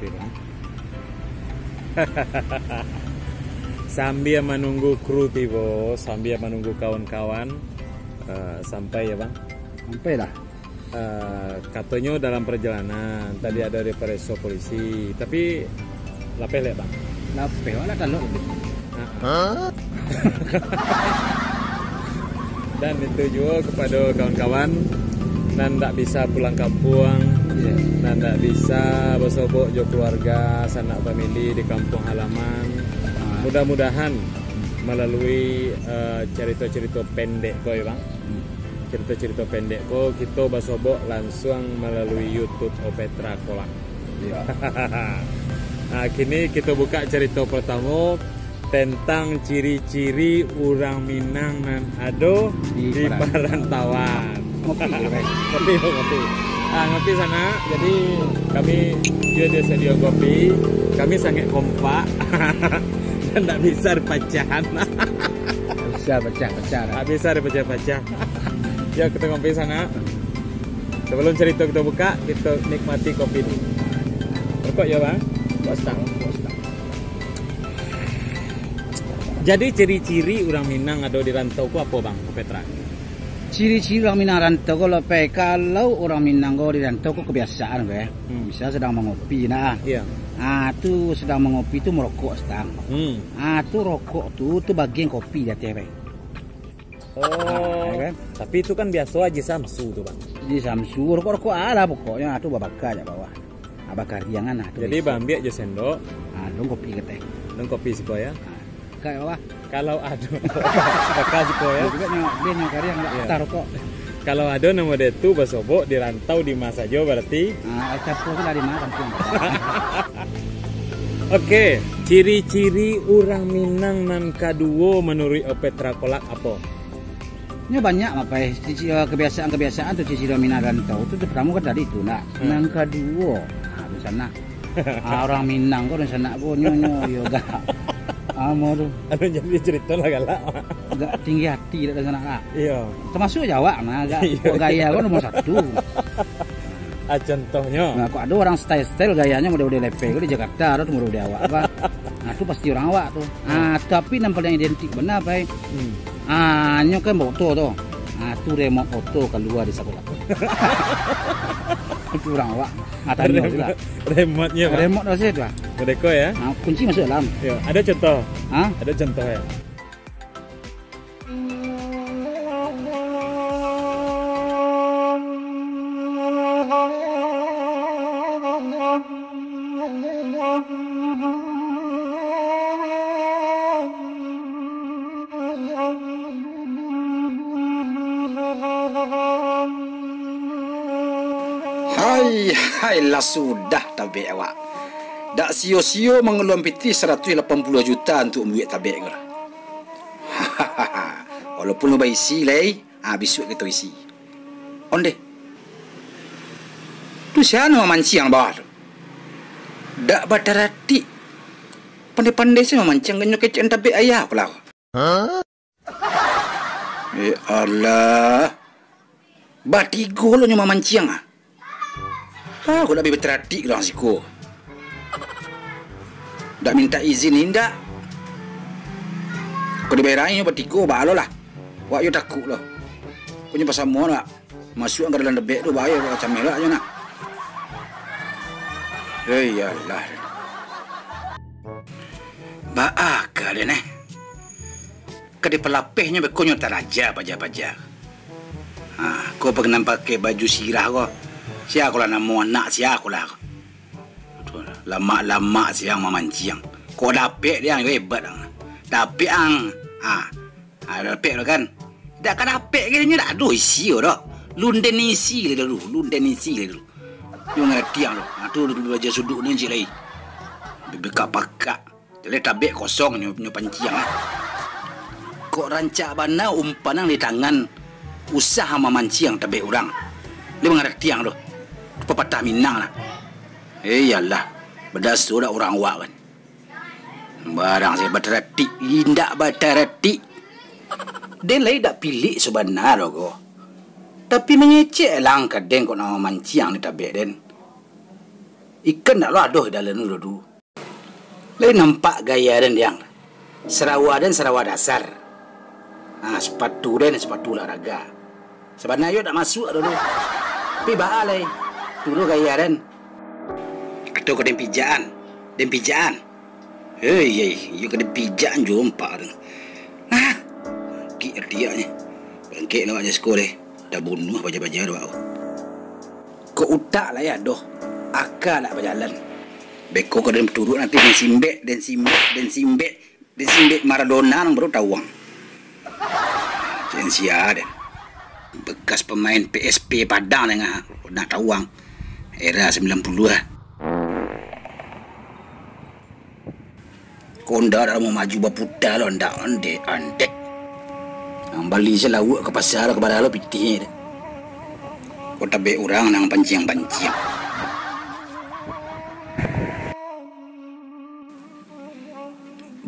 kopi bang. Sambil menunggu kru tiba, sambil menunggu kawan-kawan sampai ya bang. Sampai lah. Katanya dalam perjalanan tadi ada represo polisi, tapi lapeh lek bang. Lapeh wala talok. Dan itu juga kepada kawan-kawan dan tak bisa pulang kampung, dan tak bisa bersobok jo keluarga, sanak famili di kampung halaman. Mudah-mudahan melalui cerita-cerita pendek ko ya bang. Cerita-cerita pendek ko kita bersobok langsung melalui YouTube Opetra Kolak. Nah, kini kita buka cerita pertama tentang ciri-ciri orang Minang nan ado di perantauan. Ngopi. Ngopi sana. Jadi kami dia sedia kopi. Kami sangat kompak dan tak bisa dipecahan. Bisa pecah-pecah. Tak bisa dipecah-pecah. Ya kita ngopi sana. Sebelum cerita kita buka, kita nikmati kopi dulu. Rokok ya bang? Bostang. Jadi ciri-ciri orang Minang ada di rantau ku apa bang, Petra? Ciri-ciri orang Minang rantau kalau orang Minang di rantau kebiasaan bisa sedang mengopi Iya. Tuh sedang mengopi itu merokok sedang. Tuh rokok tuh bagian kopi jati kan? Tapi itu kan biasa aja Samsu tuh bang. Di Samsu rokok ada pokoknya tuh babaka aja bawah. Abakar jangan Jadi bang biak aja sendok. Dong kopi keteh. Dong kopi sih ya. Kayak apa? Kalau ada bakal sih ya. Juga dia nyokari yang enggak taruh kok. Kalau ada nama dia tuh basobok di rantau di masa Jo berarti. Capo itu dari mana kampung. Oke, ciri-ciri orang Minang nan kaduo menurut Opetra Kolak apa? Ini banyak apa ya kebiasaan tuh ciri Minang rantau itu pertama kan tadi itu nang kedua di sana orang Minang kok di sana kok nyonyo yoga mau tuh jadi cerita lah galak agak tinggi hati dari sana iya termasuk Jawa agak gaya kok nomor 1 contohnya kok ada orang style gayanya model lepe di Jakarta ada tuh model awak apa itu pasti orang awak tuh tapi nampak yang identik benar apa kan moto tuh. Tuh remote auto keluar di sekolah. Itu orang awak. Tanya juga. Remote-nya Pak. Remote dah saya tuh. Kodeko ya. Kunci masuk dalam. Ya, ada contoh. Ada contoh ya. Hai lah sudah tabek awak. Dak sio-sio mengelompiti 180 juta untuk duit tabek ke. Walaupun lo isi lei, besok kita isi. Onde. Tu siapa memancing bawah tu? Dak badarati. Pandai-pandai sih memancing ganyo kecen tabek ayah pula. Allah. Batigo lo nyo memancing aku dah berterati ke orang siku. Dah minta izin indak. Aku dibayarnya bertiga balo lah. Wak yo takut lah. Punya pasal mau nak masuk ke dalam debek tu bayar macam merah je nak. Yalah. Baaka dia neh. Kadi pelapihnya bekonyo taraja paja-paja. Kau pengen pakai baju sirah kau. Siapa kalau nama anak siapa lah. Lama-lama siang memancing. Kau dapet dia yang hebat dah. Dapet ang. Dapet lah kan. Dah kan dapet ke dia dah aduh isi dah. Lunden isi le dulu. Dia ngerti ang tu. Tu baca suduk ni cik lagi. Bekak-pakak. Jadi tabek kosong nyo pancing lah. Kok rancak bana umpan di tangan usaha memancing tabek orang. Dia mengerti ang tu. Pepatah Minang lah. Iyalah. Berdasar dah orang awak kan. Barang saya berterati. Indak berterati. Dia lagi tak pilih sebenar kau. Tapi mengecek lang kadang kau nama mancing ni tabek den. Ikan nak lo aduh dalam dulu. Lain nampak gaya dan yang Sarawak dasar. Sepatu dan sepatu olahraga. Sebenarnya tak masuk dulu. Tapi baalai. Dulu gaya dan. Atau kau dempijaan. Hei, you kena pijaan jumpa tu. Kira dia ni. Bangkit lah aja sekolah. Dah bunuh baja-baja tu. Kau utak lah ya doh. Akal nak berjalan. Beko kau dalam turut nanti dan simbek Maradona nang baru tawang. Censia dan bekas pemain PSP Padang dengan nak tawang era 90-an. Konda dah mau maju baputar lo ndak andek. Ang bali selawuk ke pasar ke badalo pitih. Kau tabe orang nang pancing.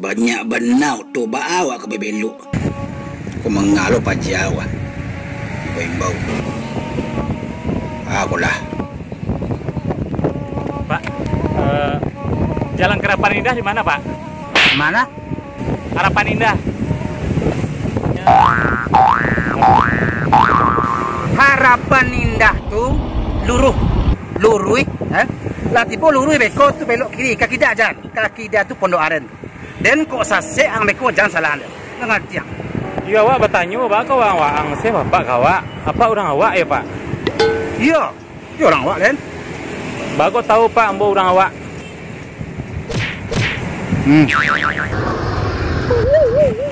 Banyak benau tu bawa ke bebeluk. Kau mengalo pajawa. Bau. Aku lah. Pak, jalan ke Harapan Indah di mana, Pak? Mana? Harapan Indah. Harapan Indah tu lurus. Lah tipe lurus beko tu belok kiri, kaki dah jalan. Kaki dia tu Pondok Aren. Dan kok sase ang beko jangan salah anda. Ngerti ya? Iya, awak bertanya, Pak, kau awak saya bapak kawak. Apa orang awak ya, Pak? Iya, orang awak kan? Bago tahu, Pak, ambo orang awak.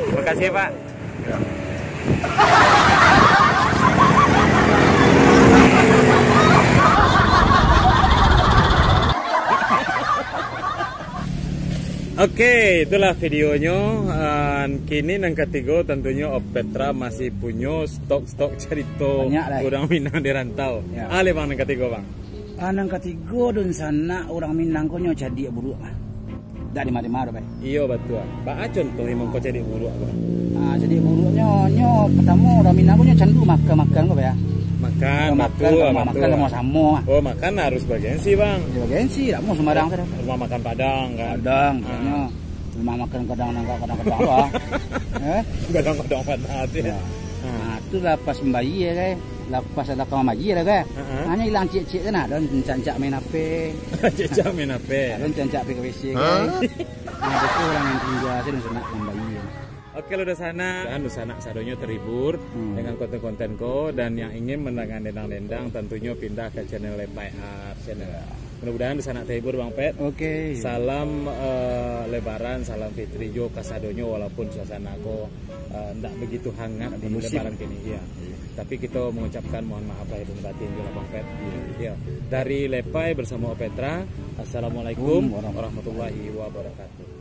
Terima kasih, Pak. Ya. Oke, itulah videonya. Kini yang ketiga tentunya Opetra masih punya stok cerita orang Minang di rantau. Ya. Ale bang yang ketiga bang. Yang ketiga dan sana orang Minang kau nyo jadi buruk mah. Dak di mana-mana bae. Iya betul. Pak contoh imong kau jadi buruk bang. Jadi buruknya pertama orang Minang kau nyo candu makan kau ya. Makan mau sama. Oh, makan harus bergensi bang. Bergensi, tak mau sembarang tu. Rumah makan Padang kan. Padang, kayaknya. Rumah makan kadang-kadang apa? Kadang-kadang hati. Tu lepas membayi ya kan. Lepas ada kawan bayi lah kan. Hanya hilang cik-cik kan ada cancak main HP. Cancak main HP. Ada cancak pergi WC kan. Betul orang yang tinggal saya dan senang membayi. Oke, lo udah sana sadonya terhibur dengan konten-konten ko, dan yang ingin mendengar dendang-dendang tentunya pindah ke channel Lepai Art channel. Mudah-mudahan di sana terhibur Bang Pet. Oke. Salam Lebaran, salam Fitri jo kasadonya walaupun suasana ko tidak begitu hangat di Lebaran kini ya. Tapi kita mengucapkan mohon maaf lahir dan batin juga Bang Pet. Ya. Dari Lepai bersama Opetra. Assalamualaikum warahmatullahi wabarakatuh.